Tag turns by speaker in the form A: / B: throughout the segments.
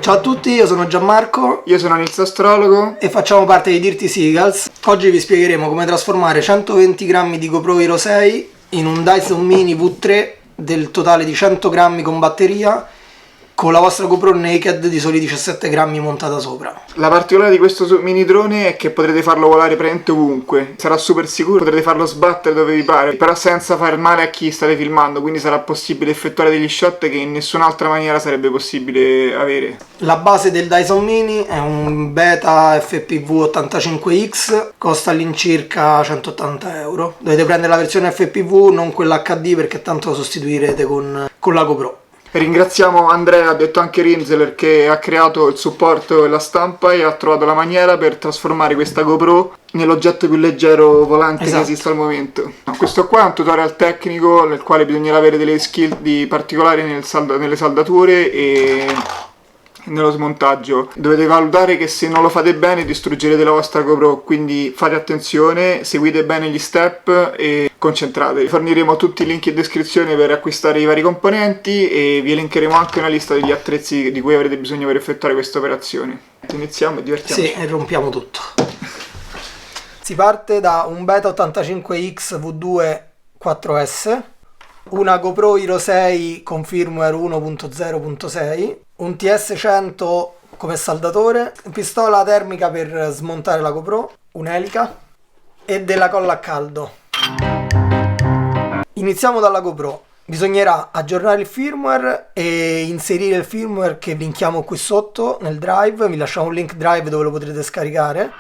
A: Ciao a tutti, io sono Gianmarco.
B: Io sono Nils Astrologo
A: e facciamo parte di Dirty Seagulls. Oggi vi spiegheremo come trasformare 120 grammi di GoPro Hero 6 in un Dyson Mini V3 del totale di 100 grammi con batteria, con la vostra GoPro Naked di soli 17 grammi montata sopra.
B: La particolarità di questo mini drone è che potrete farlo volare praticamente ovunque, sarà super sicuro, potrete farlo sbattere dove vi pare, però senza fare male a chi state filmando, quindi sarà possibile effettuare degli shot che in nessun'altra maniera sarebbe possibile avere.
A: La base del Dyson Mini è un Beta FPV 85X, costa all'incirca 180 euro. Dovete prendere la versione FPV, non quella HD, perché tanto lo sostituirete con la GoPro.
B: Ringraziamo Andrea, detto anche Rinzeler, che ha creato il supporto e la stampa e ha trovato la maniera per trasformare questa GoPro nell'oggetto più leggero volante che esiste al momento. Questo qua è un tutorial tecnico nel quale bisognerà avere delle skill di particolari nelle saldature e nello smontaggio. Dovete valutare che se non lo fate bene distruggerete la vostra GoPro, quindi fate attenzione, seguite bene gli step e concentratevi. Forniremo tutti i link in descrizione per acquistare i vari componenti e vi elencheremo anche una lista degli attrezzi di cui avrete bisogno per effettuare questa operazione. Iniziamo e divertiamoci.
A: Sì, e rompiamo tutto. Si parte da un Beta 85X V2 4S, una GoPro Hero 6 con firmware 1.0.6, un TS100 come saldatore, pistola termica per smontare la GoPro, un'elica e della colla a caldo. Iniziamo dalla GoPro. Bisognerà aggiornare il firmware e inserire il firmware che linkiamo qui sotto nel drive. Vi lasciamo un link drive dove lo potrete scaricare.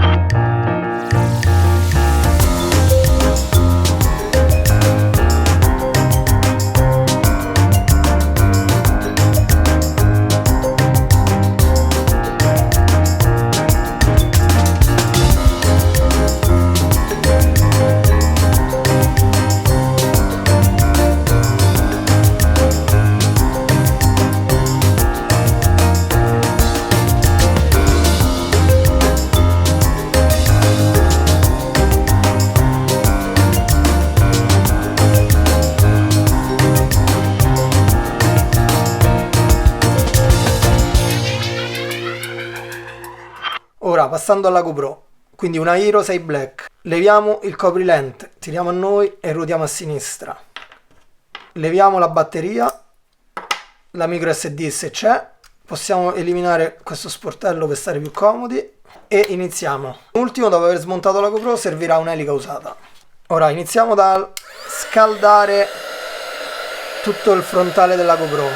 A: Ora, passando alla GoPro, quindi una Hero 6 Black, leviamo il coprilente, tiriamo a noi e ruotiamo a sinistra, leviamo la batteria, la micro SD se c'è, possiamo eliminare questo sportello per stare più comodi e iniziamo. Ultimo, dopo aver smontato la GoPro, servirà un'elica usata. Ora iniziamo dal scaldare tutto il frontale della GoPro.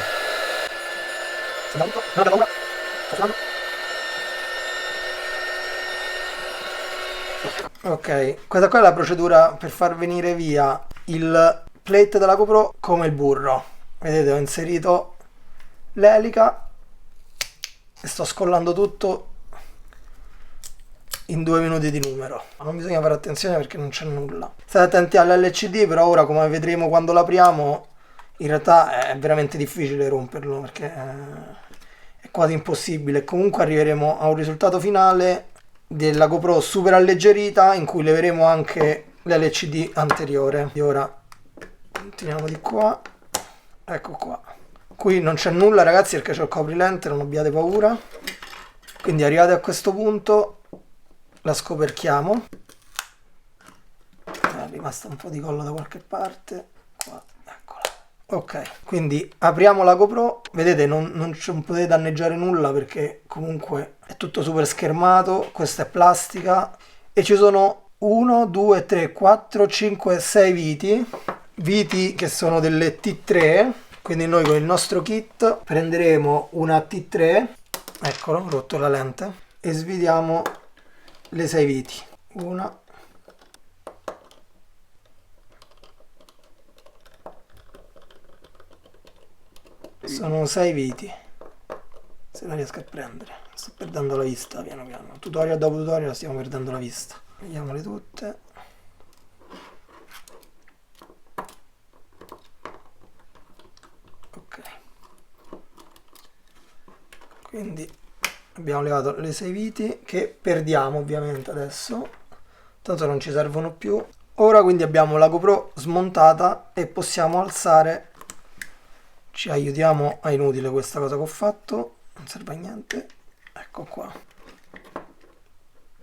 A: Ok, questa qua è la procedura per far venire via il plate della GoPro come il burro. Vedete, ho inserito l'elica e sto scollando tutto in 2 minuti di numero. Non bisogna fare attenzione perché non c'è nulla. State attenti all'LCD, però ora, come vedremo quando l'apriamo, in realtà è veramente difficile romperlo perché è quasi impossibile. Comunque arriveremo a un risultato finale della GoPro super alleggerita, in cui leveremo anche l'LCD anteriore. E ora continuiamo di qua, ecco qua. Qui non c'è nulla, ragazzi, perché c'è il coprilente, non abbiate paura. Quindi arrivati a questo punto la scoperchiamo. È rimasta un po' di collo da qualche parte qua, eccola. Ok, quindi apriamo la GoPro. Vedete, non potete danneggiare nulla perché comunque è tutto super schermato. Questa è plastica e ci sono 1, 2, 3, 4, 5, 6 viti che sono delle T3. Quindi noi con il nostro kit prenderemo una T3, eccolo, ho rotto la lente, e svidiamo le 6 viti. Una, sono 6 viti, se la riesco a prendere. Sto perdendo la vista piano piano, tutorial dopo tutorial stiamo perdendo la vista. Vediamole tutte. Ok, quindi abbiamo levato le 6 viti che perdiamo ovviamente adesso, tanto non ci servono più. Ora quindi abbiamo la GoPro smontata e possiamo alzare, ci aiutiamo, è inutile questa cosa che ho fatto, non serve a niente. Ecco qua.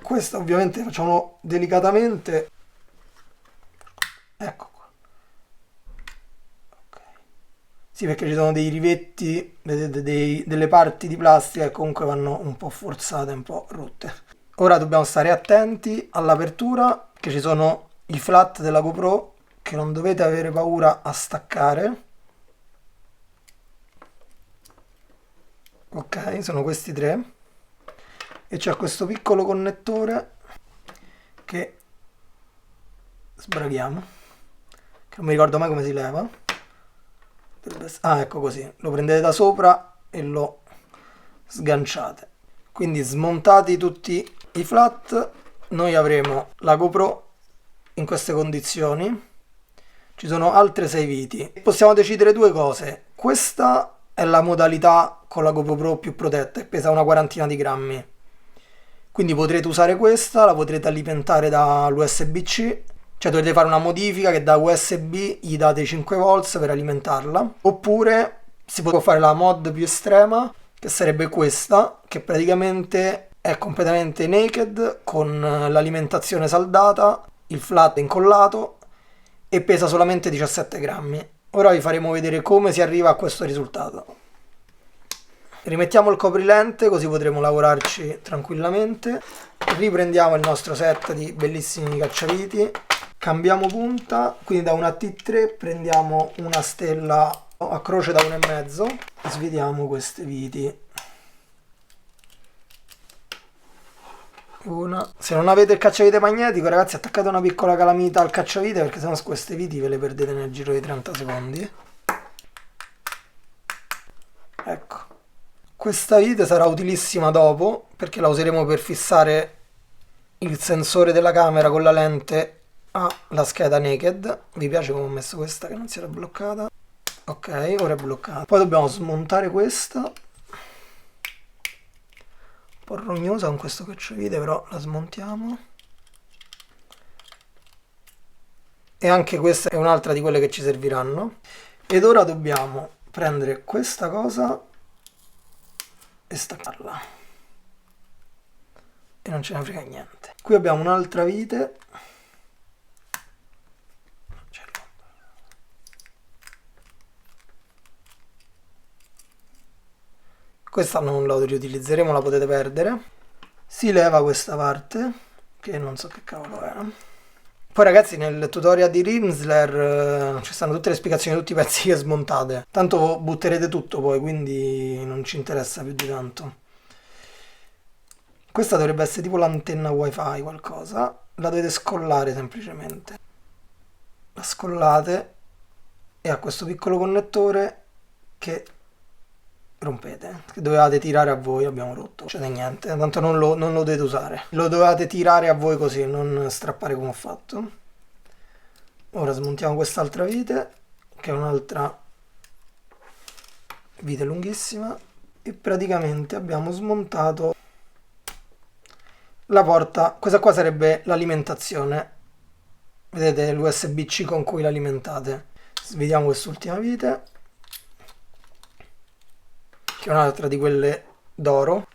A: Questa ovviamente facciamo delicatamente. Ecco qua. Ok. Sì, perché ci sono dei rivetti, vedete, delle parti di plastica che comunque vanno un po' forzate, un po' rotte. Ora dobbiamo stare attenti all'apertura, che ci sono i flat della GoPro che non dovete avere paura a staccare. Ok, sono questi tre. E c'è questo piccolo connettore che sbraghiamo, che non mi ricordo mai come si leva. Ah, ecco così, lo prendete da sopra e lo sganciate. Quindi smontati tutti i flat, noi avremo la GoPro in queste condizioni. Ci sono altre 6 viti. Possiamo decidere due cose. Questa è la modalità con la GoPro Pro più protetta, che pesa una quarantina di grammi. Quindi potrete usare questa, la potrete alimentare dall'USB-C, cioè dovete fare una modifica che da USB gli date 5 volts per alimentarla. Oppure si può fare la mod più estrema, che sarebbe questa, che praticamente è completamente naked, con l'alimentazione saldata, il flat incollato e pesa solamente 17 grammi. Ora vi faremo vedere come si arriva a questo risultato. Rimettiamo il coprilente così potremo lavorarci tranquillamente. Riprendiamo il nostro set di bellissimi cacciaviti. Cambiamo punta, quindi da una T3 prendiamo una stella a croce da 1,5. Svediamo queste viti. Una. Se non avete il cacciavite magnetico, ragazzi, attaccate una piccola calamita al cacciavite, perché sennò queste viti ve le perdete nel giro di 30 secondi. Ecco. Questa vite sarà utilissima dopo, perché la useremo per fissare il sensore della camera con la lente alla scheda naked. Vi piace come ho messo questa che non si era bloccata? Ok, ora è bloccata. Poi dobbiamo smontare questa. Un po' rognosa con questo cacciavite, però la smontiamo. E anche questa è un'altra di quelle che ci serviranno. Ed ora dobbiamo prendere questa cosa e staccarla. E non ce ne frega niente. Qui abbiamo un'altra vite. Questa non la riutilizzeremo, la potete perdere. Si leva questa parte, che non so che cavolo è. Poi ragazzi, nel tutorial di Rimsler ci stanno tutte le spiegazioni di tutti i pezzi che smontate. Tanto butterete tutto poi, quindi non ci interessa più di tanto. Questa dovrebbe essere tipo l'antenna wifi, qualcosa. La dovete scollare semplicemente. La scollate e ha questo piccolo connettore che rompete, che dovevate tirare a voi. Abbiamo rotto, non c'è niente, tanto non lo dovete usare, lo dovevate tirare a voi così, non strappare come ho fatto. Ora smontiamo quest'altra vite, che è un'altra vite lunghissima, e praticamente abbiamo smontato la porta. Questa qua sarebbe l'alimentazione, vedete l'USB-C con cui l'alimentate. Svediamo quest'ultima vite, che è un'altra di quelle d'oro.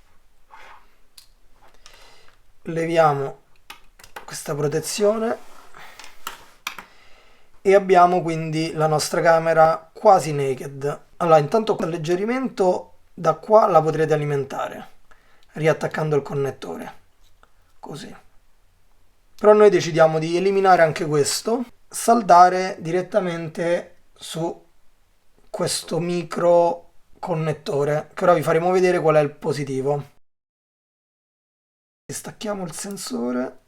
A: Leviamo questa protezione e abbiamo quindi la nostra camera quasi naked. Allora, intanto l'alleggerimento da qua la potrete alimentare riattaccando il connettore, così. Però noi decidiamo di eliminare anche questo, saldare direttamente su questo micro connettore, che ora vi faremo vedere qual è il positivo. Stacchiamo il sensore,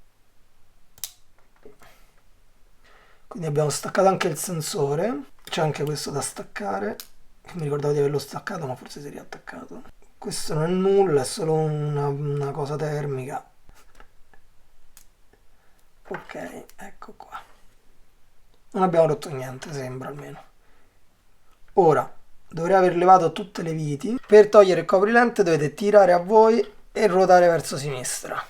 A: quindi abbiamo staccato anche il sensore. C'è anche questo da staccare, che mi ricordavo di averlo staccato, ma forse si è riattaccato. Questo non è nulla, è solo una cosa termica. Ok, ecco qua. Non abbiamo rotto niente, sembra almeno. Ora dovrei aver levato tutte le viti. Per togliere il coprilente dovete tirare a voi e ruotare verso sinistra.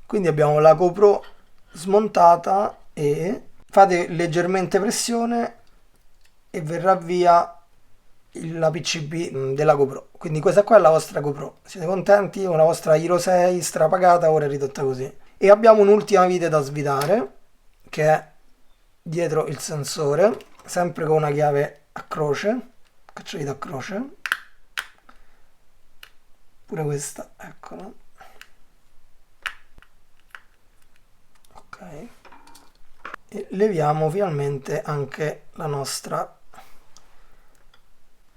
A: Quindi abbiamo la GoPro smontata e fate leggermente pressione e verrà via la PCB della GoPro. Quindi questa qua è la vostra GoPro. Siete contenti? Una vostra Hero 6 strapagata, ora è ridotta così. E abbiamo un'ultima vite da svitare, che è dietro il sensore, sempre con una chiave a croce, cacciavite a croce. Pure questa, eccola. Ok. E leviamo finalmente anche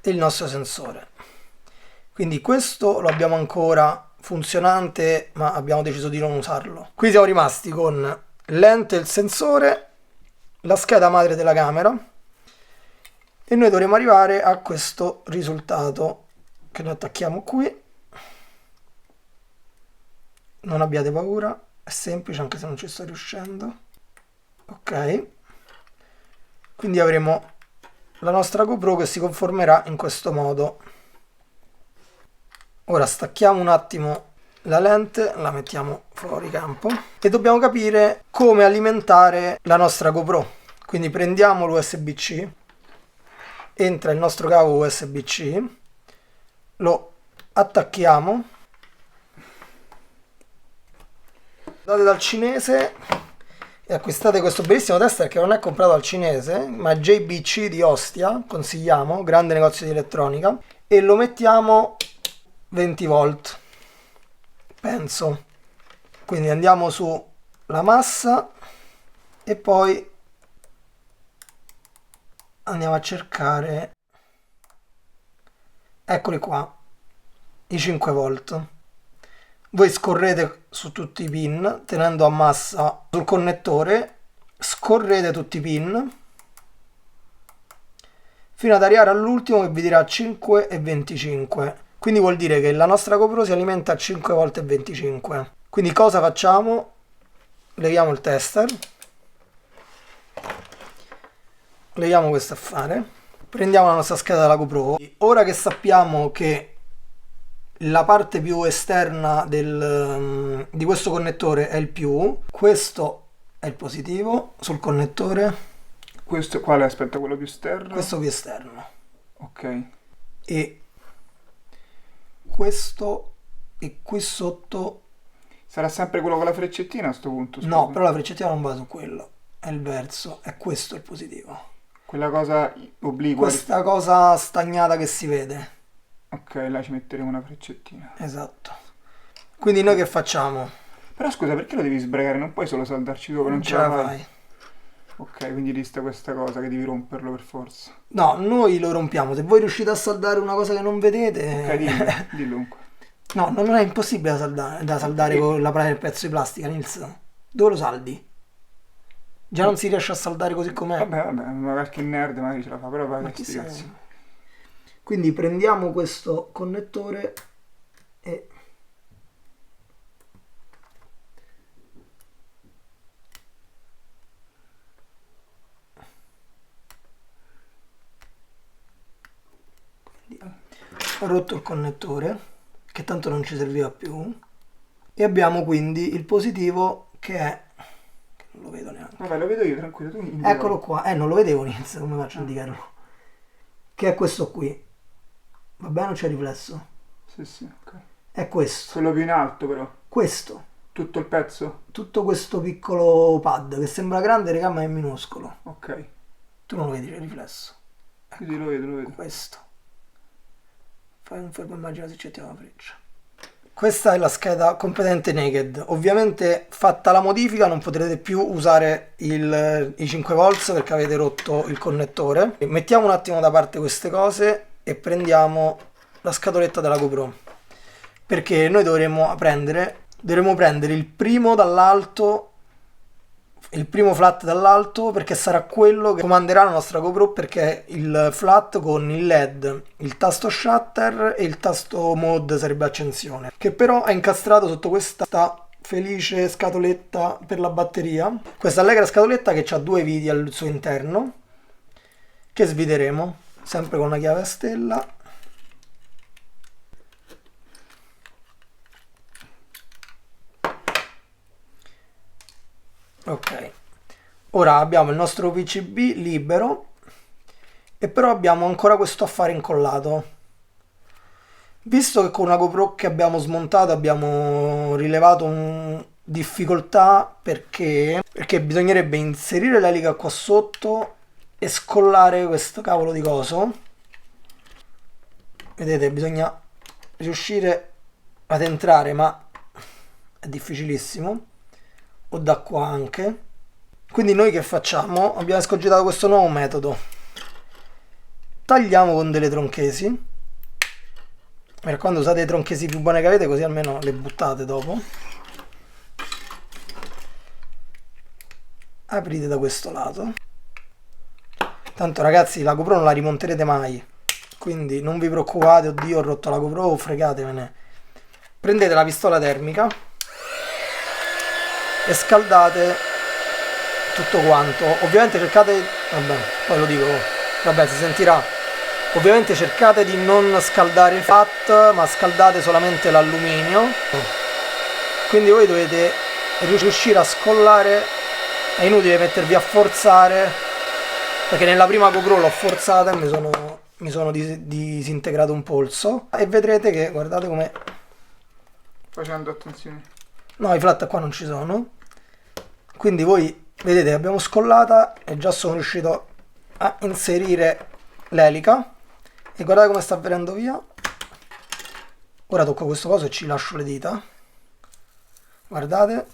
A: il nostro sensore. Quindi questo lo abbiamo ancora funzionante, ma abbiamo deciso di non usarlo. Qui siamo rimasti con lente, il sensore, la scheda madre della camera, e noi dovremo arrivare a questo risultato che lo attacchiamo qui. Non abbiate paura, è semplice anche se non ci sto riuscendo. Ok, quindi avremo la nostra GoPro che si conformerà in questo modo. Ora stacchiamo un attimo la lente, la mettiamo fuori campo e dobbiamo capire come alimentare la nostra GoPro. Quindi prendiamo l'USB-C, entra il nostro cavo USB-C, lo attacchiamo, andate dal cinese e acquistate questo bellissimo tester che non è comprato al cinese, ma JBC di Ostia, consigliamo, grande negozio di elettronica, e lo mettiamo 20 volt, penso. Quindi andiamo sulla massa e poi andiamo a cercare, eccoli qua, i 5 volt. Voi scorrete su tutti i pin, tenendo a massa sul connettore, scorrete tutti i pin fino ad arrivare all'ultimo che vi dirà 5 e 25. Quindi vuol dire che la nostra GoPro si alimenta a 5 volte e 25. Quindi cosa facciamo? Leviamo il tester, leviamo questo affare, prendiamo la nostra scheda della GoPro. Ora che sappiamo che la parte più esterna di questo connettore è il più, questo è il positivo sul connettore.
B: Questo quale? Aspetta, quello più esterno?
A: Questo più esterno.
B: Ok.
A: E questo, e qui sotto...
B: Sarà sempre quello con la freccettina a sto punto? Scusa.
A: No, però la freccettina non va su quello, è il verso, è questo il positivo.
B: Quella cosa obliqua.
A: Questa cosa stagnata che si vede.
B: Ok, là ci metteremo una freccettina.
A: Esatto. Quindi noi che facciamo?
B: Però scusa, perché lo devi sbrigare? Non puoi solo saldarci sopra, non ce la fai. Ok, quindi lista questa cosa che devi romperlo per forza.
A: No, noi lo rompiamo. Se voi riuscite a saldare una cosa che non vedete...
B: Ok, dillo comunque.
A: No, non è impossibile da saldare con il pezzo di plastica, Nils. Dove lo saldi? Già non si riesce a saldare così com'è.
B: Vabbè, ma qualche nerd magari ce la fa, però vai,
A: Ma
B: sti cazzi.
A: Quindi prendiamo questo connettore e ho rotto il connettore che tanto non ci serviva più e abbiamo quindi il positivo che è, che non lo vedo neanche.
B: Vabbè, lo vedo io, tranquillo, tu
A: Eccolo qua, non lo vedevo Nils, come faccio a indicarlo? Che è questo qui. Va bene, non c'è riflesso?
B: Sì, ok.
A: È questo.
B: Quello più in alto però.
A: Questo.
B: Tutto il pezzo?
A: Tutto questo piccolo pad che sembra grande, raga, ma è minuscolo.
B: Ok.
A: Tu non lo vedi il riflesso?
B: Ecco, sì, lo vedo.
A: Questo. Fai un fermo, immagina se c'è una freccia. Questa è la scheda completamente naked. Ovviamente fatta la modifica non potrete più usare i 5 volts perché avete rotto il connettore. Mettiamo un attimo da parte queste cose e prendiamo la scatoletta della GoPro, perché noi dovremo prendere il primo dall'alto, il primo flat dall'alto, perché sarà quello che comanderà la nostra GoPro, perché è il flat con il LED, il tasto shutter e il tasto mode sarebbe accensione, che però è incastrato sotto questa felice scatoletta per la batteria, questa allegra scatoletta che ha 2 viti al suo interno che sviteremo sempre con una chiave a stella. Ok, ora abbiamo il nostro PCB libero E però abbiamo ancora questo affare incollato. Visto che con una GoPro che abbiamo smontato abbiamo rilevato difficoltà perché bisognerebbe inserire l'elica qua sotto e scollare questo cavolo di coso. Vedete, bisogna riuscire ad entrare, ma è difficilissimo. O da qua anche. Quindi noi che facciamo? Abbiamo escogitato questo nuovo metodo. Tagliamo con delle tronchesi. Mi raccomando, usate le tronchesi più buone che avete, così almeno le buttate dopo. Aprite da questo lato. Tanto ragazzi, la GoPro non la rimonterete mai, quindi non vi preoccupate, oddio ho rotto la GoPro, fregatevene. Prendete la pistola termica e scaldate tutto quanto. Ovviamente cercate, vabbè, poi lo dico, vabbè, si sentirà. Ovviamente cercate di non scaldare il fat, ma scaldate solamente l'alluminio. Quindi voi dovete riuscire a scollare. È inutile mettervi a forzare, perché nella prima GoPro l'ho forzata e mi sono disintegrato un polso. E vedrete che, guardate come...
B: Facendo attenzione.
A: No, i flat qua non ci sono. Quindi voi vedete, abbiamo scollata e già sono riuscito a inserire l'elica. E guardate come sta venendo via. Ora tocco questo coso e ci lascio le dita. Guardate.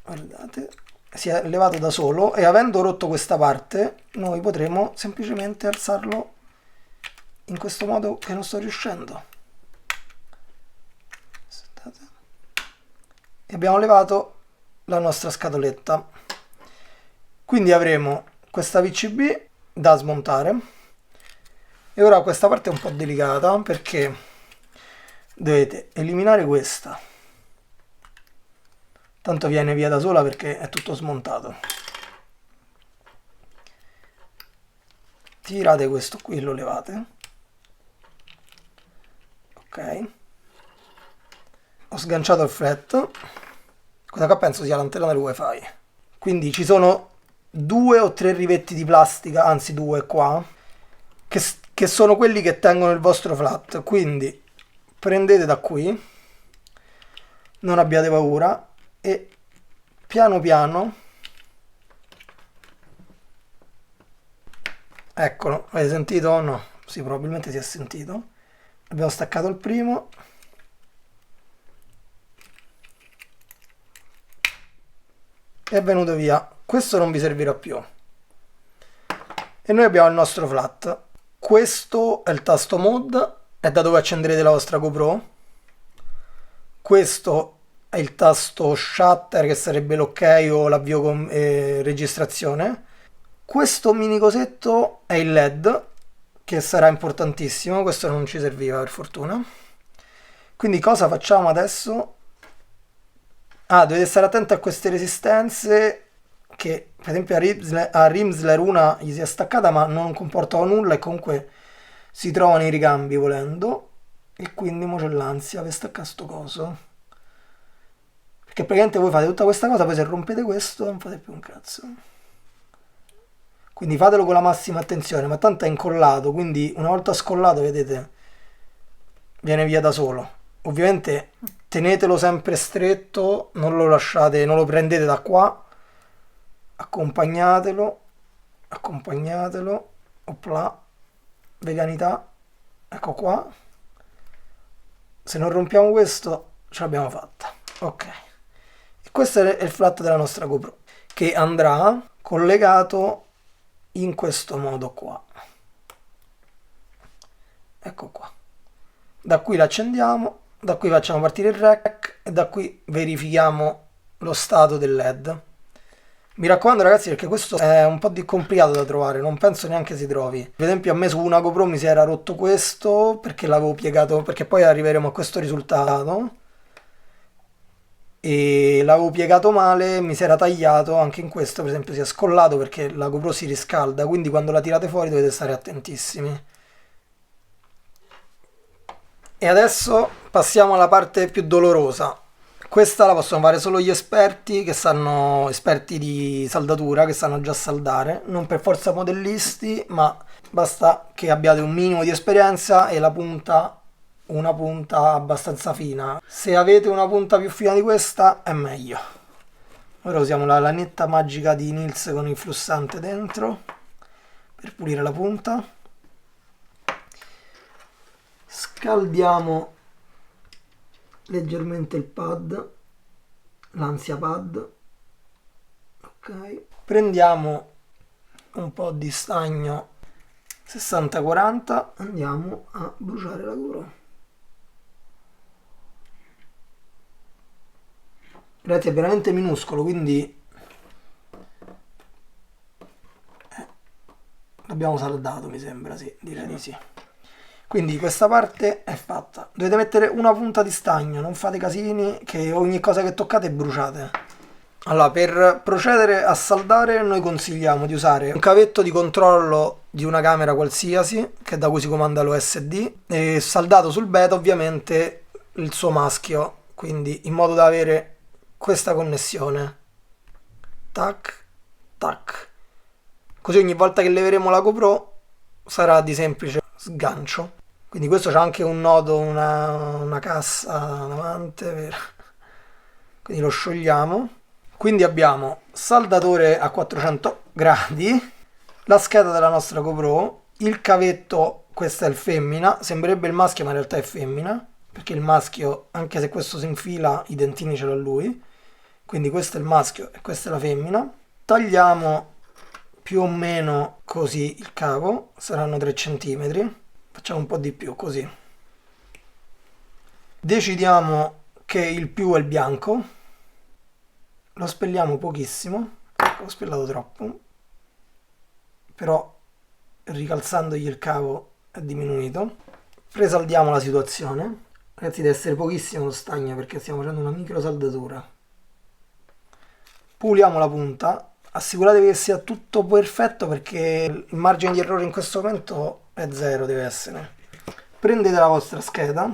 A: Guardate. Si è levato da solo e avendo rotto questa parte noi potremo semplicemente alzarlo in questo modo che non sto riuscendo. Aspettate. E abbiamo levato la nostra scatoletta. Quindi avremo questa PCB da smontare. E ora questa parte è un po' delicata perché dovete eliminare questa. Tanto viene via da sola perché è tutto smontato. Tirate questo qui e lo levate. Ok. Ho sganciato il flat. Questa qua penso sia l'antenna del wifi. Quindi ci sono 2 o 3 rivetti di plastica, anzi 2 qua, che sono quelli che tengono il vostro flat. Quindi prendete da qui, non abbiate paura, e piano piano, eccolo, avete sentito? No, sì, probabilmente si è sentito. Abbiamo staccato il primo. È venuto via. Questo non vi servirà più. E noi abbiamo il nostro flat. Questo è il tasto mode, è da dove accenderete la vostra GoPro. Questo è il tasto shutter, che sarebbe l'ok o l'avvio con registrazione. Questo mini cosetto è il LED, che sarà importantissimo. Questo non ci serviva per fortuna. Quindi cosa facciamo adesso? Ah, dovete stare attenti a queste resistenze, che per esempio a Rimsler una gli si è staccata ma non comportava nulla e comunque si trovano i ricambi volendo. E quindi mo c'è l'ansia per staccare sto coso, perché praticamente voi fate tutta questa cosa, poi se rompete questo non fate più un cazzo. Quindi fatelo con la massima attenzione, ma tanto è incollato, quindi una volta scollato, vedete, viene via da solo. Ovviamente tenetelo sempre stretto, non lo lasciate, non lo prendete da qua, accompagnatelo, opla, veganità, ecco qua. Se non rompiamo questo ce l'abbiamo fatta. Ok, e questo è il flat della nostra GoPro, che andrà collegato in questo modo qua. Ecco qua. Da qui l'accendiamo, da qui facciamo partire il rec e da qui verifichiamo lo stato del LED. Mi raccomando ragazzi, perché questo è un po' complicato da trovare, non penso neanche si trovi. Per esempio a me su una GoPro mi si era rotto questo perché l'avevo piegato, perché poi arriveremo a questo risultato, e l'avevo piegato male, mi si era tagliato. Anche in questo per esempio si è scollato perché la GoPro si riscalda, quindi quando la tirate fuori dovete stare attentissimi. E adesso passiamo alla parte più dolorosa, Questa la possono fare solo gli esperti che sanno, esperti di saldatura, che sanno già saldare, non per forza modellisti, ma basta che abbiate un minimo di esperienza e la punta, una punta abbastanza fina. Se avete una punta più fina di questa è meglio. Ora usiamo la lanetta magica di Nils con il flussante dentro per pulire la punta. Scaldiamo leggermente il pad, l'ansia pad. Ok, prendiamo un po' di stagno 60-40, andiamo a bruciare la GoPro. Ragazzi, è veramente minuscolo, quindi l'abbiamo saldato, mi sembra, sì, direi di sì. Quindi questa parte è fatta. Dovete mettere una punta di stagno, non fate casini che ogni cosa che toccate bruciate. Allora, per procedere a saldare noi consigliamo di usare un cavetto di controllo di una camera qualsiasi, che è da cui si comanda l'OSD, e saldato sul beta ovviamente il suo maschio, quindi in modo da avere questa connessione. Tac, tac. Così ogni volta che leveremo la GoPro sarà di semplice sgancio. Quindi questo c'ha anche un nodo, una cassa davanti, quindi lo sciogliamo. Quindi abbiamo saldatore a 400 gradi, la scheda della nostra GoPro, il cavetto, questo è il femmina, sembrerebbe il maschio ma in realtà è femmina, perché il maschio, anche se questo si infila, i dentini ce l'ha lui. Quindi questo è il maschio e questa è la femmina. Tagliamo più o meno così il cavo, saranno 3 cm. Facciamo un po' di più, così. Decidiamo che il più è il bianco. Lo spelliamo pochissimo. Ecco, l'ho spellato troppo. Però ricalzandogli il cavo è diminuito. Presaldiamo la situazione. Ragazzi, deve essere pochissimo lo stagno perché stiamo facendo una micro saldatura. Puliamo la punta. Assicuratevi che sia tutto perfetto perché il margine di errore in questo momento è zero, deve essere. Prendete la vostra scheda,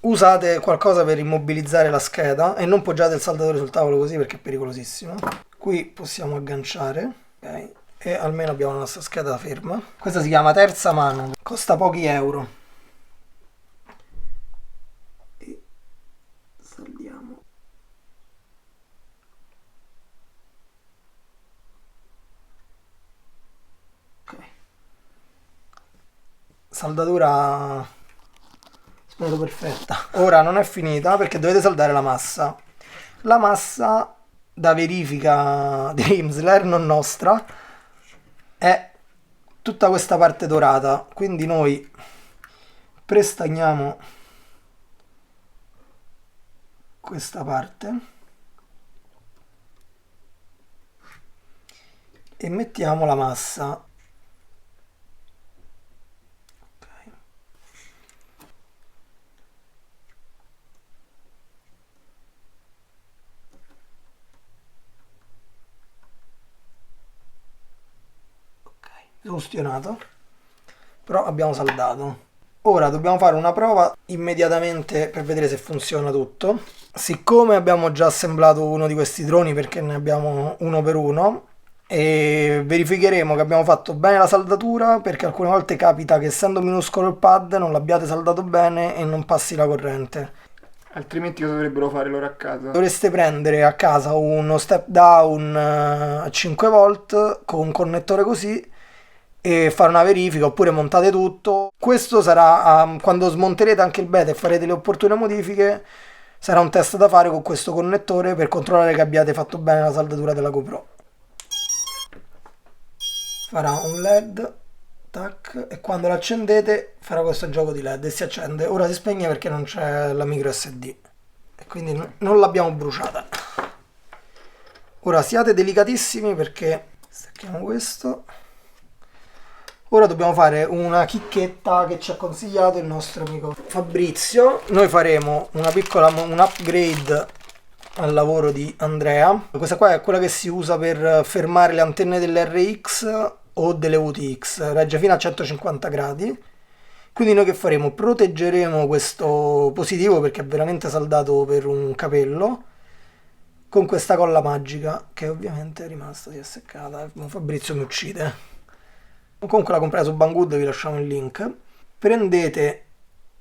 A: usate qualcosa per immobilizzare la scheda e non poggiate il saldatore sul tavolo così perché è pericolosissimo. Qui possiamo agganciare, ok? E almeno abbiamo la nostra scheda ferma. Questa si chiama terza mano, costa pochi euro. E saldiamo. Saldatura spero perfetta. Ora non è finita perché dovete saldare la massa. La massa da verifica di Imsler, non nostra, è tutta questa parte dorata. Quindi noi prestagniamo questa parte e mettiamo la massa. Ustionato, però abbiamo saldato. Ora dobbiamo fare una prova immediatamente per vedere se funziona tutto. Siccome abbiamo già assemblato uno di questi droni, perché ne abbiamo uno per uno, e verificheremo che abbiamo fatto bene la saldatura, perché alcune volte capita che essendo minuscolo il pad non l'abbiate saldato bene e non passi la corrente.
B: Altrimenti cosa dovrebbero fare loro a casa?
A: Dovreste prendere a casa uno step down a 5 volt con un connettore così e fare una verifica, oppure montate tutto. Questo sarà quando smonterete anche il beta e farete le opportune modifiche, sarà un test da fare con questo connettore per controllare che abbiate fatto bene la saldatura della GoPro. Farà un LED, tac, e quando l'accendete farà questo gioco di LED e si accende. Ora si spegne perché non c'è la micro SD e quindi non l'abbiamo bruciata. Ora siate delicatissimi perché stacchiamo questo. Ora dobbiamo fare una chicchetta che ci ha consigliato il nostro amico Fabrizio. Noi faremo un upgrade al lavoro di Andrea. Questa qua è quella che si usa per fermare le antenne dell'RX o delle UTX, regge fino a 150 gradi. Quindi noi che faremo? Proteggeremo questo positivo perché è veramente saldato per un capello con questa colla magica che ovviamente è rimasta, si è seccata. Fabrizio mi uccide. Comunque la comprate su Banggood, vi lasciamo il link. Prendete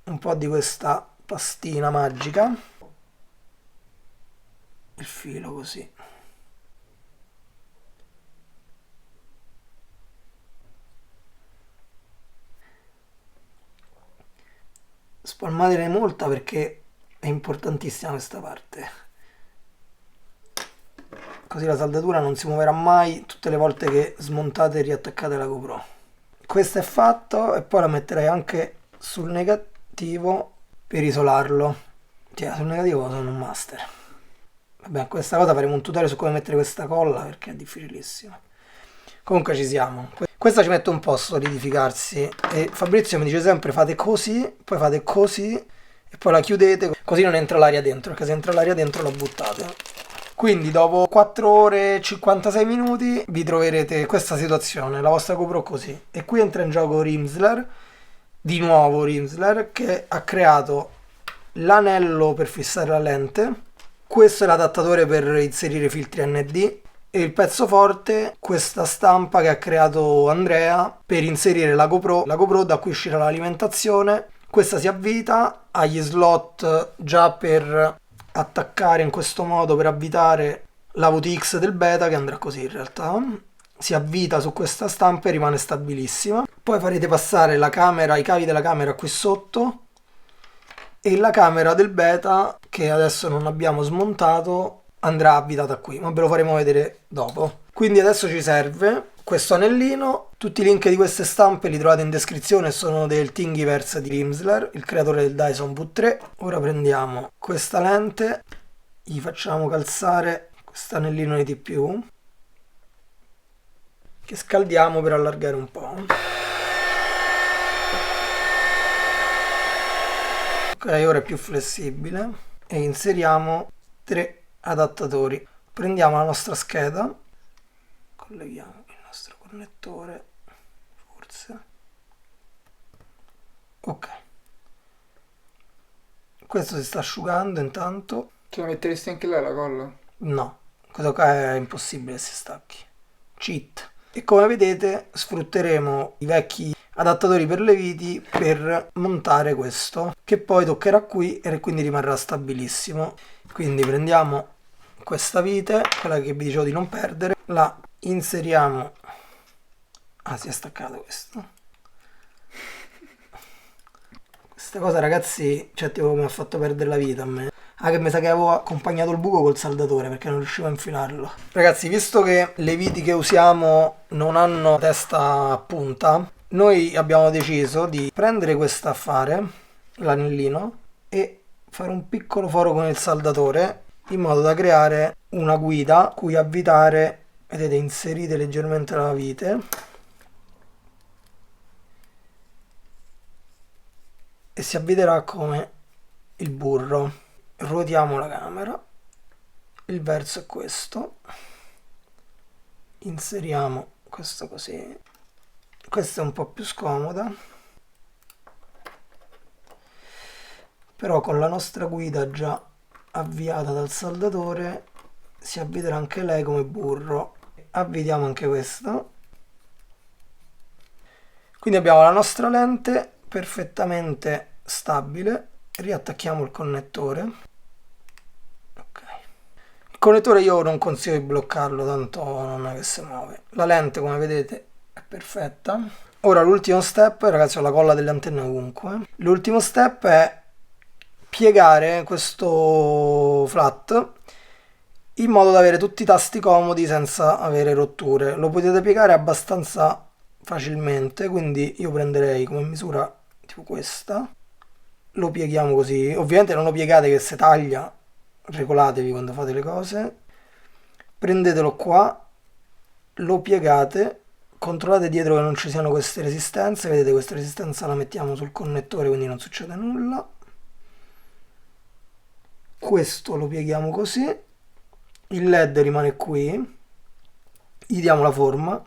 A: un po' di questa pastina magica, il filo così, spalmatene molta perché è importantissima questa parte, così la saldatura non si muoverà mai tutte le volte che smontate e riattaccate la GoPro. Questo è fatto e poi la metterei anche sul negativo per isolarlo. Cioè, sul negativo sono un master. Vabbè, questa cosa faremo un tutorial su come mettere questa colla perché è difficilissimo. Comunque ci siamo. Questa ci mette un po' a solidificarsi e Fabrizio mi dice sempre fate così, poi fate così e poi la chiudete, così non entra l'aria dentro, perché se entra l'aria dentro la buttate. Quindi dopo 4 ore e 56 minuti vi troverete questa situazione, la vostra GoPro così. E qui entra in gioco Rimsler, di nuovo Rimsler, che ha creato l'anello per fissare la lente. Questo è l'adattatore per inserire filtri ND e il pezzo forte, questa stampa che ha creato Andrea per inserire la GoPro da cui uscirà l'alimentazione. Questa si avvita, ha gli slot già per attaccare in questo modo per avvitare la VTX del beta, che andrà così in realtà. Si avvita su questa stampa e rimane stabilissima. Poi farete passare la camera, i cavi della camera qui sotto e la camera del beta, che adesso non abbiamo smontato, andrà avvitata qui, ma ve lo faremo vedere dopo. Quindi adesso ci serve questo anellino. Tutti i link di queste stampe li trovate in descrizione, sono del Thingiverse di Rimsler, il creatore del Dyson V3. Ora prendiamo questa lente, gli facciamo calzare questo anellino di TPU che scaldiamo per allargare un po'. Ok, ora è più flessibile e inseriamo 3 adattatori. Prendiamo la nostra scheda, colleghiamo il nostro connettore, forse. Ok. Questo si sta asciugando intanto.
B: Ce la metteresti anche là la colla?
A: No, questo qua è impossibile si stacchi. Cheat. E come vedete sfrutteremo i vecchi adattatori per le viti per montare questo, che poi toccherà qui e quindi rimarrà stabilissimo. Quindi prendiamo questa vite, quella che vi dicevo di non perdere, la inseriamo. Ah, si è staccato questo. Questa cosa, ragazzi, cioè tipo mi ha fatto perdere la vita a me. Ah, che mi sa che avevo accompagnato il buco col saldatore perché non riuscivo a infilarlo. Ragazzi, visto che le viti che usiamo non hanno testa a punta, noi abbiamo deciso di prendere questo affare, l'anellino, e fare un piccolo foro con il saldatore in modo da creare una guida cui avvitare, vedete, inserite leggermente la vite e si avviterà come il burro. Ruotiamo la camera, il verso è questo, inseriamo questo così, questa è un po' più scomoda, però con la nostra guida già avviata dal saldatore si avviterà anche lei come burro. Avvitiamo anche questo, quindi abbiamo la nostra lente perfettamente stabile. Riattacchiamo il connettore. Ok. Il connettore io non consiglio di bloccarlo, tanto non è che si muove. La lente, come vedete, è perfetta. Ora l'ultimo step, ragazzi, ho la colla delle antenne ovunque. L'ultimo step è piegare questo flat in modo da avere tutti i tasti comodi senza avere rotture. Lo potete piegare abbastanza facilmente, quindi io prenderei come misura tipo questa, lo pieghiamo così. Ovviamente non lo piegate che si taglia, regolatevi quando fate le cose. Prendetelo qua, lo piegate, controllate dietro che non ci siano queste resistenze. Vedete, questa resistenza la mettiamo sul connettore, quindi non succede nulla. Questo lo pieghiamo così, il led rimane qui, gli diamo la forma.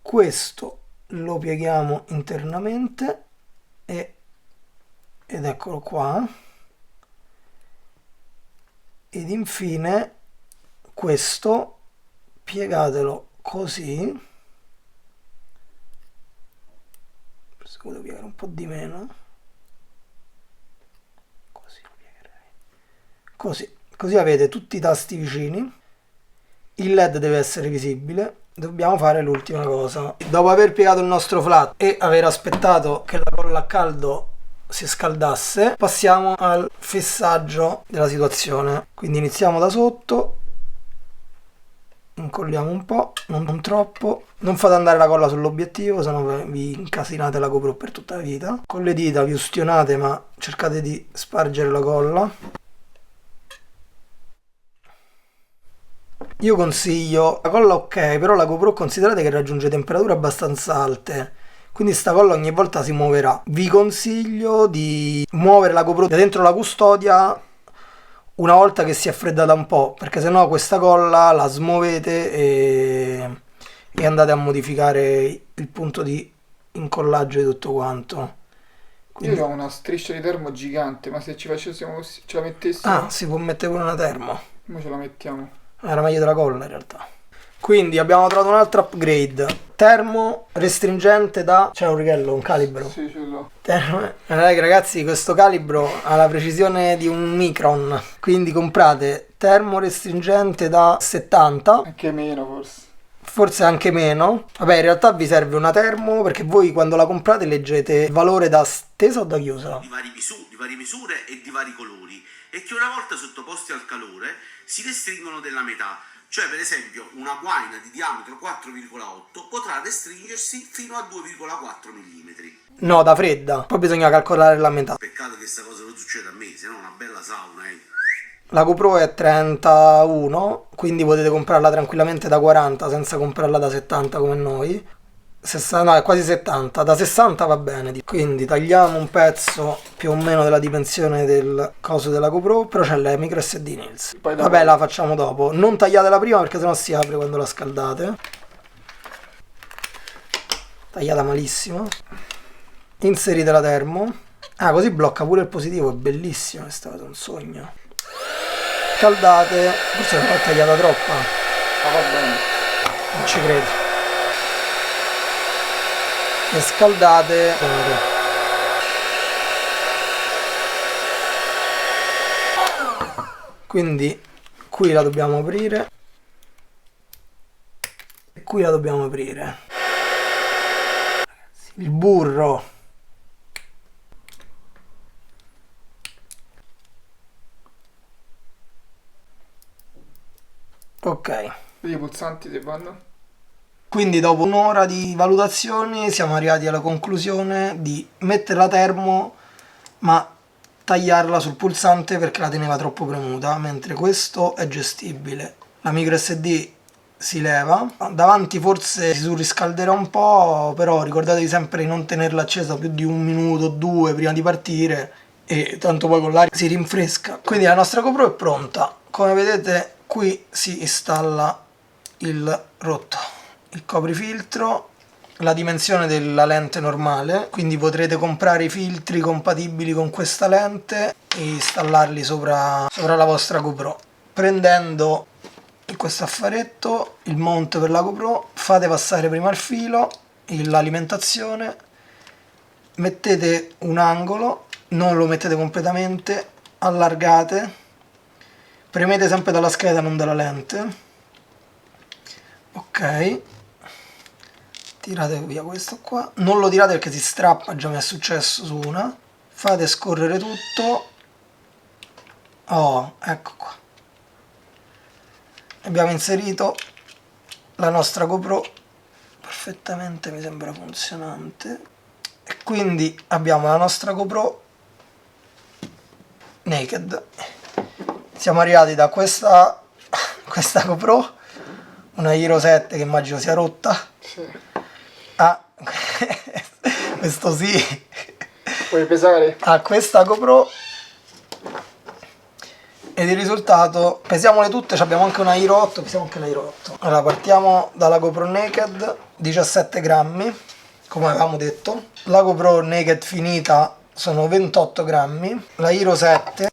A: Questo lo pieghiamo internamente ed eccolo qua, ed infine questo piegatelo così, forse lo devo piegare un po' di meno, così lo piegherei, così avete tutti i tasti vicini, il LED deve essere visibile. Dobbiamo fare l'ultima cosa. Dopo aver piegato il nostro flat e aver aspettato che la colla a caldo si scaldasse, passiamo al fissaggio della situazione. Quindi iniziamo da sotto, incolliamo un po', non troppo, non fate andare la colla sull'obiettivo, sennò vi incasinate la GoPro per tutta la vita. Con le dita vi ustionate, ma cercate di spargere la colla. Io consiglio la colla, ok, però la GoPro considerate che raggiunge temperature abbastanza alte, quindi sta colla ogni volta si muoverà. Vi consiglio di muovere la GoPro da dentro la custodia una volta che si è freddata un po', perché sennò questa colla la smuovete e andate a modificare il punto di incollaggio di tutto quanto. Quindi...
B: Io ho una striscia di termo gigante, ma se ci facessimo così, ce la mettessimo...
A: Ah, si può mettere pure una termo.
B: Come ce la mettiamo?
A: Era meglio della colla in realtà. Quindi abbiamo trovato un altro upgrade. Termo restringente da... C'è un righello, un calibro.
B: Sì, ce l'ho.
A: Ragazzi, questo calibro ha la precisione di un micron. Quindi comprate termo restringente da 70.
B: Anche meno forse.
A: Forse anche meno. Vabbè, in realtà vi serve una termo perché voi quando la comprate leggete il valore da stesa o da chiusa.
C: Di varie misure e di vari colori. E che una volta sottoposti al calore si restringono della metà. Cioè, per esempio, una guaina di diametro 4,8 potrà restringersi fino a 2,4 mm.
A: No, da fredda. Poi bisogna calcolare la metà.
C: Peccato che questa cosa non succeda a me, se no una bella sauna,
A: La GoPro è 31, quindi potete comprarla tranquillamente da 40 senza comprarla da 70 come noi. 60, no, è quasi 70, da 60 va bene. Quindi tagliamo un pezzo più o meno della dimensione del coso della GoPro, però c'è la micro SD Nils. Vabbè, la facciamo dopo. Non tagliatela prima perché sennò si apre quando la scaldate. Tagliata malissimo. Inserite la termo. Ah, così blocca pure il positivo, è bellissimo, è stato un sogno. Scaldate. Forse l'ho tagliata troppa.
B: Ah, va bene.
A: Non ci credo. E scaldate. Quindi qui la dobbiamo aprire e qui la dobbiamo aprire. Il burro. Ok.
B: Vedi i pulsanti se vanno?
A: Quindi dopo un'ora di valutazioni siamo arrivati alla conclusione di mettere la termo ma tagliarla sul pulsante perché la teneva troppo premuta, mentre questo è gestibile. La micro SD si leva, davanti forse si surriscalderà un po', però ricordatevi sempre di non tenerla accesa più di 1 minuto o 2 prima di partire e tanto poi con l'aria si rinfresca. Quindi la nostra GoPro è pronta, come vedete qui si installa il rotto. Il coprifiltro, la dimensione della lente normale, quindi potrete comprare i filtri compatibili con questa lente e installarli sopra la vostra GoPro. Prendendo in questo affaretto il mount per la GoPro, fate passare prima il filo, l'alimentazione, mettete un angolo, non lo mettete completamente, allargate, premete sempre dalla scheda, non dalla lente, ok. Tirate via questo qua, non lo tirate perché si strappa, già mi è successo su una. Fate scorrere tutto. Oh, ecco qua. Abbiamo inserito la nostra GoPro perfettamente, mi sembra funzionante. E quindi abbiamo la nostra GoPro naked. Siamo arrivati da questa GoPro, una Hero 7 che immagino sia rotta.
B: Sì.
A: Ah, questo sì.
B: Puoi pesare?
A: A questa GoPro ed il risultato, pesiamole tutte, abbiamo anche una Hero 8, pesiamo anche la Hero 8. Allora partiamo dalla GoPro Naked, 17 grammi come avevamo detto, la GoPro Naked finita sono 28 grammi, la Hero 7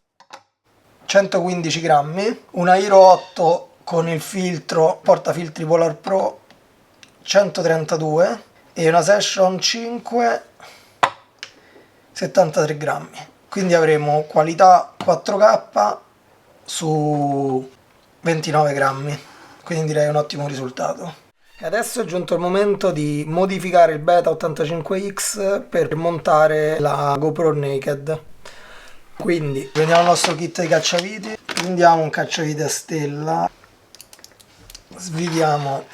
A: 115 grammi, una Hero 8 con il filtro portafiltri Polar Pro 132 e una Session 5 73 grammi. Quindi avremo qualità 4K su 29 grammi, quindi direi un ottimo risultato. E adesso è giunto il momento di modificare il Beta 85X per montare la GoPro Naked. Quindi prendiamo il nostro kit di cacciaviti, prendiamo un cacciavite a stella, svidiamo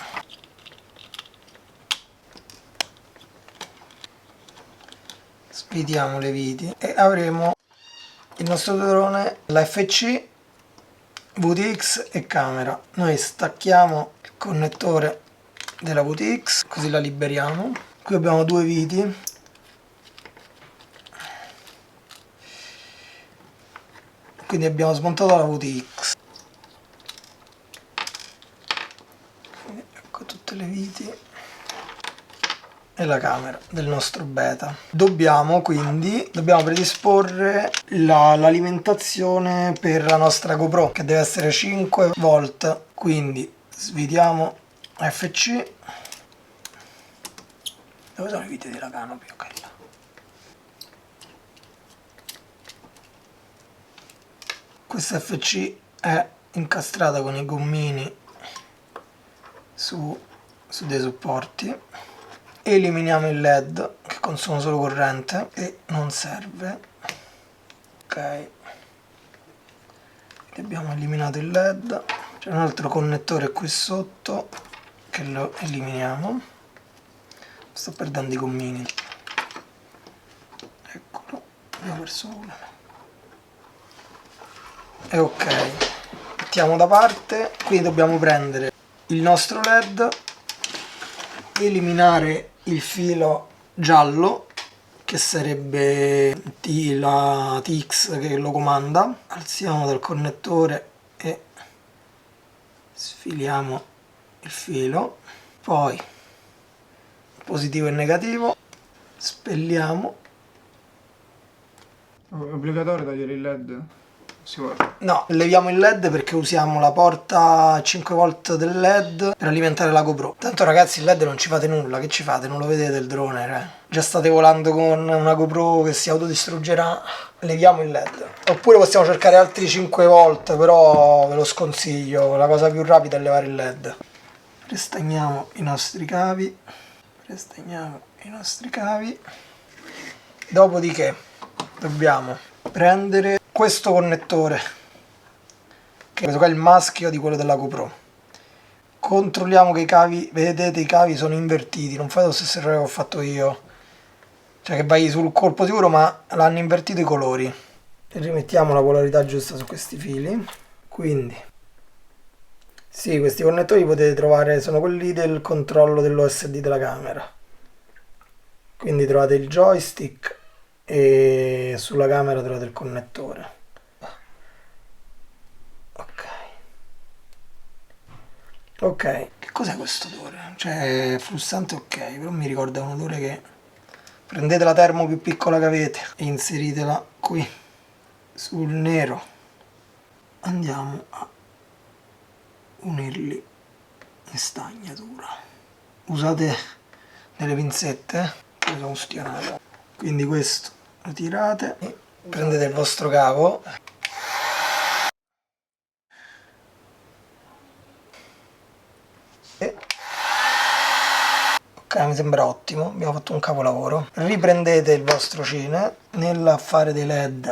A: le viti e avremo il nostro drone, la FC, VTX e camera. Noi stacchiamo il connettore della VTX, così la liberiamo. Qui abbiamo due viti, quindi abbiamo smontato la VTX. Quindi ecco tutte le viti e la camera del nostro Beta. Dobbiamo predisporre l'alimentazione per la nostra GoPro, che deve essere 5 volt. Quindi svidiamo FC. Dove sono i viti della canopy? Ok, là. Questa FC è incastrata con i gommini su dei supporti. Eliminiamo il LED che consuma solo corrente e non serve. Ok, abbiamo eliminato il LED. C'è un altro connettore qui sotto che lo eliminiamo. Sto perdendo i gommini. Eccolo, abbiamo perso uno. E ok, mettiamo da parte. Quindi dobbiamo prendere il nostro LED, eliminare il filo giallo che sarebbe la TX che lo comanda. Alziamo dal connettore e sfiliamo il filo, poi positivo e negativo, spelliamo.
B: È obbligatorio togliere il LED? Si guarda.
A: No, leviamo il LED perché usiamo la porta 5 volt del LED per alimentare la GoPro. Tanto ragazzi il LED non ci fate nulla, che ci fate? Non lo vedete il drone, Già state volando con una GoPro che si autodistruggerà. Leviamo il LED. Oppure possiamo cercare altri 5 volt, però ve lo sconsiglio, la cosa più rapida è levare il LED. Restagniamo i nostri cavi. Dopodiché dobbiamo prendere questo connettore, che questo qua è il maschio di quello della GoPro. Controlliamo che i cavi, vedete i cavi sono invertiti, non fate lo stesso errore che ho fatto io, cioè che vai sul colpo sicuro ma l'hanno invertito i colori. E rimettiamo la polarità giusta su questi fili. Quindi sì, questi connettori potete trovare, sono quelli del controllo dell'OSD della camera, quindi trovate il joystick e sulla camera trovate il connettore. Ok, che cos'è questo odore? Cioè flussante, ok, però mi ricorda un odore che prendete la termo più piccola che avete e inseritela qui sul nero. Andiamo a unirli in stagnatura. Usate delle pinzette che sono ustionate. Quindi questo lo tirate e prendete il vostro cavo. Ok, mi sembra ottimo, abbiamo fatto un capolavoro. Riprendete il vostro cine, nell'affare dei LED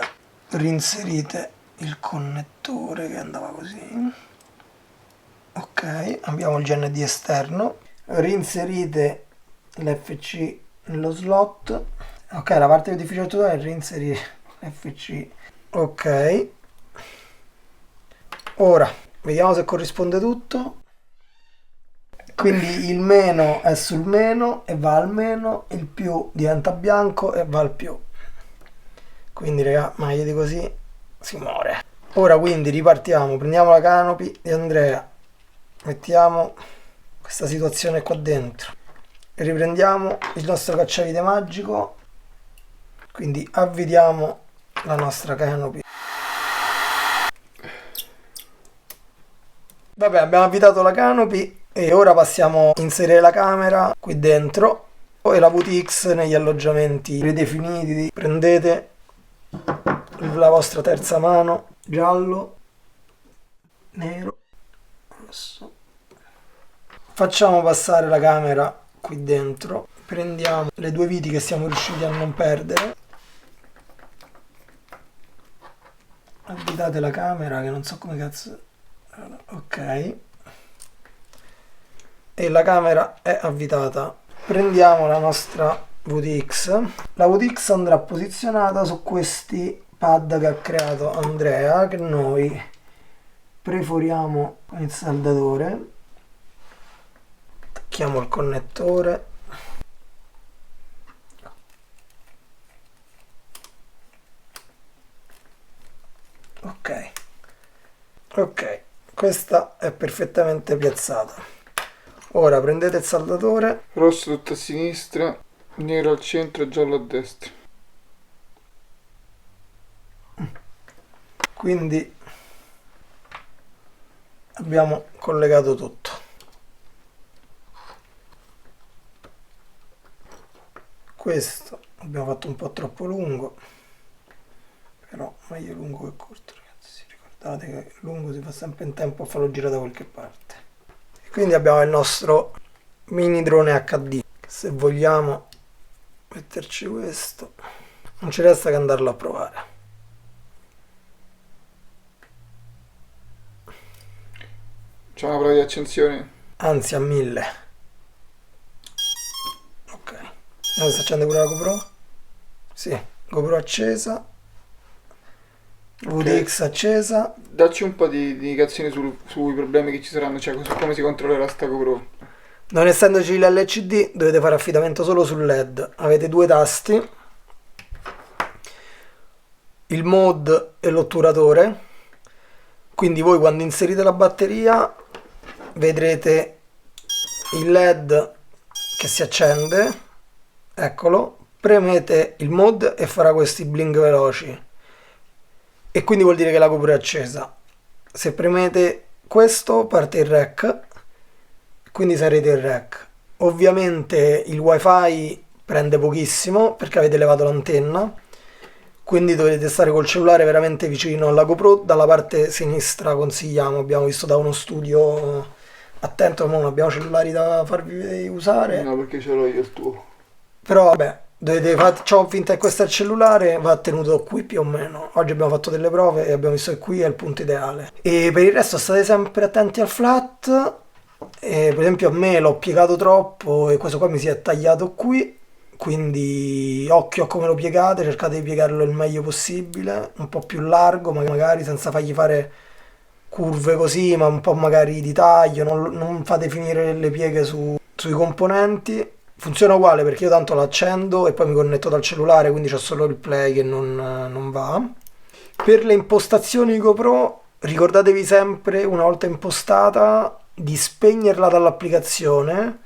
A: reinserite il connettore che andava così. Ok, abbiamo il GND esterno, reinserite l'FC nello slot. Ok, la parte più difficile da è reinserire l'FC. Ok, ora vediamo se corrisponde tutto. Quindi il meno è sul meno e va al meno, il più diventa bianco e va al più. Quindi raga, meglio di così si muore. Ora quindi ripartiamo, prendiamo la canopy di Andrea, mettiamo questa situazione qua dentro e riprendiamo il nostro cacciavite magico, quindi avvitiamo la nostra canopy. Vabbè, abbiamo avvitato la canopy e ora passiamo a inserire la camera qui dentro e la VTX negli alloggiamenti predefiniti. Prendete la vostra terza mano, giallo, nero, rosso. Facciamo passare la camera qui dentro, prendiamo le due viti che siamo riusciti a non perdere, avvitate la camera che non so come cazzo, ok, e la camera è avvitata. Prendiamo la nostra VTX, la VTX andrà posizionata su questi pad che ha creato Andrea, che noi perforiamo con il saldatore, attacchiamo il connettore, ok, questa è perfettamente piazzata. Ora prendete il saldatore,
B: Rosso tutto a sinistra, nero al centro e giallo a destra.
A: quindi abbiamo collegato tutto. Questo abbiamo fatto un po' troppo lungo, però meglio lungo che corto, ragazzi. Ricordate che lungo si fa sempre in tempo a farlo girare da qualche parte. E quindi abbiamo il nostro mini drone HD. Se vogliamo metterci questo, non ci resta che andarlo a provare.
B: C'è una prova di accensione.
A: Anzi, a 1000. Ok. Vediamo se accende pure la GoPro. Sì, GoPro accesa. VTX accesa.
B: Dacci un po' di indicazioni sui problemi che ci saranno, cioè su come si controllerà sta GoPro.
A: Non essendoci l'LCD dovete fare affidamento solo sul LED. Avete due tasti, il mode e l'otturatore. Quindi voi quando inserite la batteria vedrete il LED che si accende, eccolo, premete il mode e farà questi blink veloci e quindi vuol dire che la GoPro è accesa. Se premete questo parte il rec, quindi sarete in rec. Ovviamente il wifi prende pochissimo perché avete levato l'antenna, quindi dovete stare col cellulare veramente vicino alla GoPro. Dalla parte sinistra consigliamo, abbiamo visto da uno studio attento, non abbiamo cellulari da farvi usare.
B: No, perché ce l'ho io il tuo.
A: Però vabbè, facciamo finta che questo è il cellulare, va tenuto qui più o meno. Oggi abbiamo fatto delle prove e abbiamo visto che qui è il punto ideale. E per il resto state sempre attenti al flat. E per esempio a me l'ho piegato troppo e questo qua mi si è tagliato qui, quindi occhio a come lo piegate, cercate di piegarlo il meglio possibile, un po' più largo magari senza fargli fare curve così, ma un po' magari di taglio, non fate finire le pieghe sui componenti. Funziona uguale perché io tanto l'accendo e poi mi connetto dal cellulare, quindi c'è solo il play che non va. Per le impostazioni GoPro ricordatevi sempre, una volta impostata, di spegnerla dall'applicazione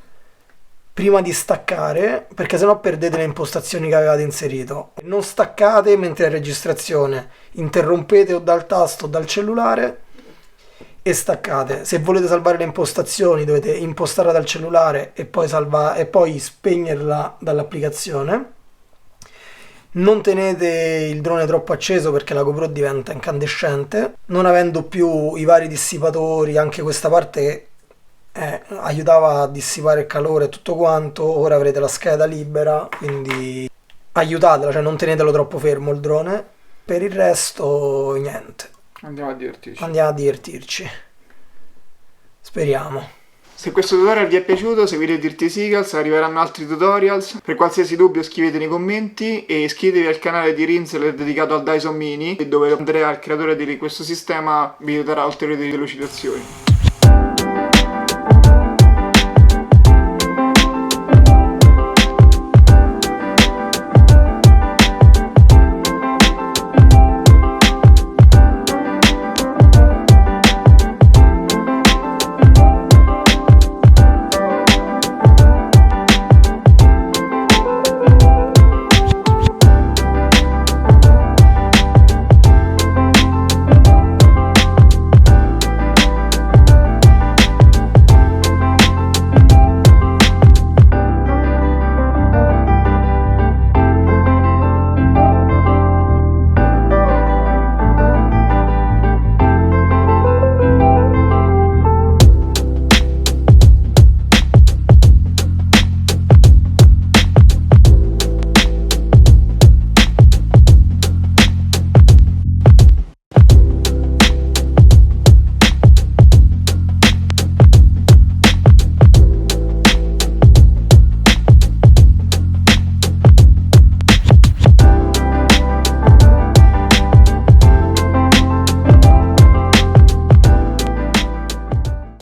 A: prima di staccare, perché sennò perdete le impostazioni che avevate inserito. Non staccate mentre è registrazione, interrompete o dal tasto o dal cellulare e staccate. Se volete salvare le impostazioni dovete impostarla dal cellulare e poi spegnerla dall'applicazione. Non tenete il drone troppo acceso perché la GoPro diventa incandescente. Non avendo più i vari dissipatori, anche questa parte aiutava a dissipare il calore e tutto quanto, ora avrete la scheda libera, quindi aiutatela, cioè non tenetelo troppo fermo il drone. Per il resto niente.
B: Andiamo a divertirci.
A: Andiamo a divertirci. Speriamo.
B: Se questo tutorial vi è piaciuto, seguite Dirty Seagulls, arriveranno altri tutorials. Per qualsiasi dubbio scrivete nei commenti e iscrivetevi al canale di Rinzel dedicato al Dyson Mini, dove Andrea, il creatore di questo sistema, vi darà ulteriori delucidazioni.